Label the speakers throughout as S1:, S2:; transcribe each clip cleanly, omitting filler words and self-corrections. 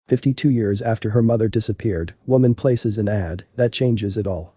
S1: 52 years after her mother disappeared, woman places an ad that changes it all.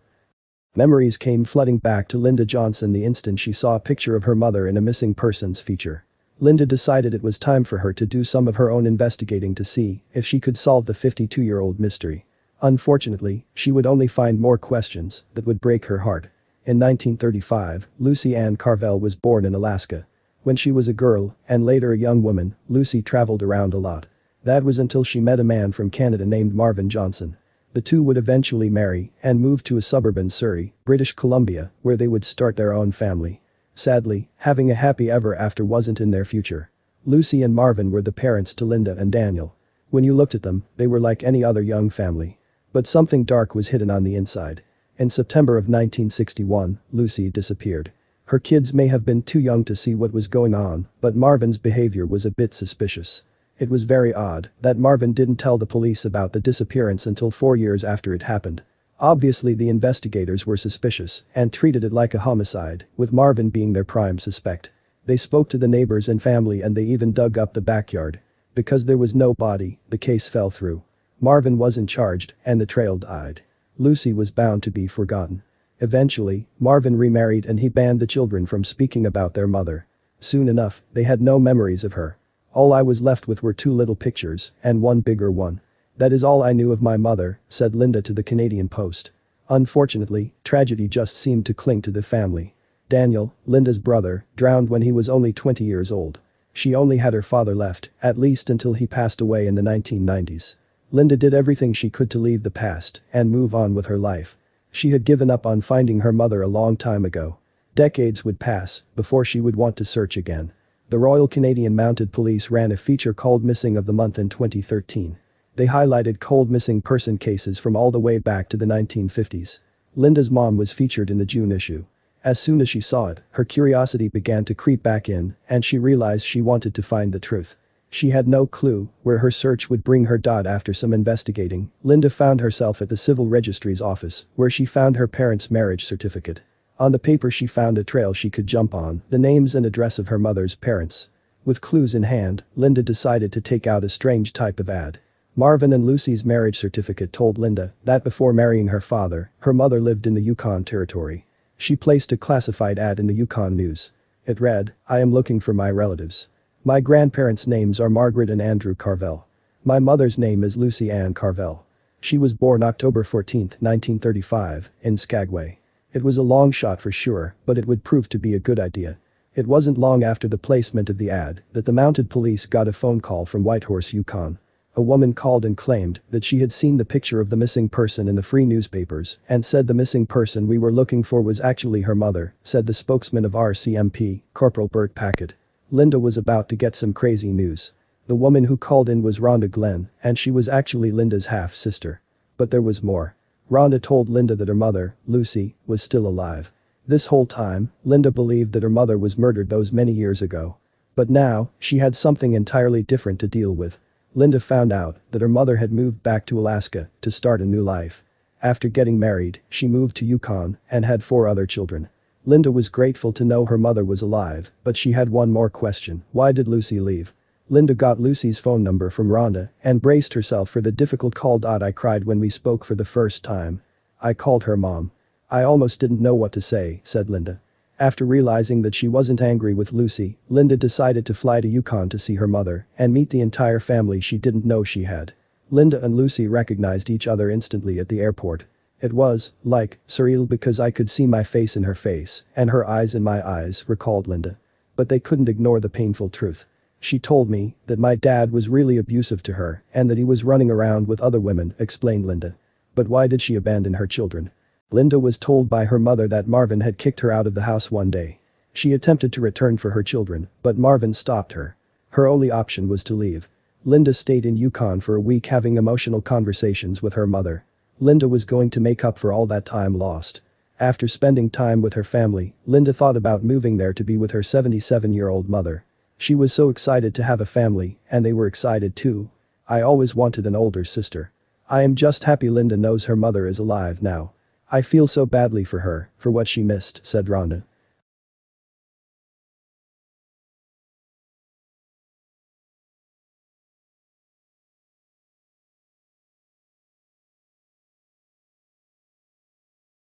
S1: Memories came flooding back to Linda Johnson the instant she saw a picture of her mother in a missing persons feature. Linda decided it was time for her to do some of her own investigating to see if she could solve the 52-year-old mystery. Unfortunately, she would only find more questions that would break her heart. In 1935, Lucy Ann Carvel was born in Alaska. When she was a girl, and later a young woman, Lucy traveled around a lot. That was until she met a man from Canada named Marvin Johnson. The two would eventually marry and move to a suburb in Surrey, British Columbia, where they would start their own family. Sadly, having a happy ever after wasn't in their future. Lucy and Marvin were the parents to Linda and Daniel. When you looked at them, they were like any other young family. But something dark was hidden on the inside. In September of 1961, Lucy disappeared. Her kids may have been too young to see what was going on, but Marvin's behavior was a bit suspicious. It was very odd that Marvin didn't tell the police about the disappearance until 4 years after it happened. Obviously the investigators were suspicious and treated it like a homicide, with Marvin being their prime suspect. They spoke to the neighbors and family and they even dug up the backyard. Because there was no body, the case fell through. Marvin wasn't charged and the trail died. Lucy was bound to be forgotten. Eventually, Marvin remarried and he banned the children from speaking about their mother. Soon enough, they had no memories of her. All I was left with were 2 little pictures and one bigger one. That is all I knew of my mother, said Linda to the Canadian Post. Unfortunately, tragedy just seemed to cling to the family. Daniel, Linda's brother, drowned when he was only 20 years old. She only had her father left, at least until he passed away in the 1990s. Linda did everything she could to leave the past and move on with her life. She had given up on finding her mother a long time ago. Decades would pass before she would want to search again. The Royal Canadian Mounted Police ran a feature called Missing of the Month in 2013. They highlighted cold missing person cases from all the way back to the 1950s. Linda's mom was featured in the June issue. As soon as she saw it, her curiosity began to creep back in and she realized she wanted to find the truth. She had no clue where her search would bring her. After some investigating, Linda found herself at the Civil Registry's office where she found her parents' marriage certificate. On the paper she found a trail she could jump on, the names and address of her mother's parents. With clues in hand, Linda decided to take out a strange type of ad. Marvin and Lucy's marriage certificate told Linda that before marrying her father, her mother lived in the Yukon Territory. She placed a classified ad in the Yukon News. It read, "I am looking for my relatives. My grandparents' names are Margaret and Andrew Carvel. My mother's name is Lucy Ann Carvel. She was born October 14, 1935, in Skagway." It was a long shot for sure, but it would prove to be a good idea. It wasn't long after the placement of the ad that the mounted police got a phone call from Whitehorse, Yukon. A woman called and claimed that she had seen the picture of the missing person in the free newspapers and said the missing person we were looking for was actually her mother, said the spokesman of RCMP, Corporal Bert Packett. Linda was about to get some crazy news. The woman who called in was Rhonda Glenn, and she was actually Linda's half-sister. But there was more. Rhonda told Linda that her mother, Lucy, was still alive. This whole time, Linda believed that her mother was murdered those many years ago. But now, she had something entirely different to deal with. Linda found out that her mother had moved back to Alaska to start a new life. After getting married, she moved to Yukon and had 4 other children. Linda was grateful to know her mother was alive, but she had one more question: why did Lucy leave? Linda got Lucy's phone number from Rhonda and braced herself for the difficult call. "I cried when we spoke for the first time. I called her mom. I almost didn't know what to say," said Linda. After realizing that she wasn't angry with Lucy, Linda decided to fly to Yukon to see her mother and meet the entire family she didn't know she had. Linda and Lucy recognized each other instantly at the airport. It was, like, surreal because I could see my face in her face and her eyes in my eyes, recalled Linda. But they couldn't ignore the painful truth. She told me that my dad was really abusive to her and that he was running around with other women, explained Linda. But why did she abandon her children? Linda was told by her mother that Marvin had kicked her out of the house one day. She attempted to return for her children, but Marvin stopped her. Her only option was to leave. Linda stayed in Yukon for a week having emotional conversations with her mother. Linda was going to make up for all that time lost. After spending time with her family, Linda thought about moving there to be with her 77-year-old mother. She was so excited to have a family, and they were excited too. "I always wanted an older sister. I am just happy Linda knows her mother is alive now. I feel so badly for her, for what she missed," said Rhonda.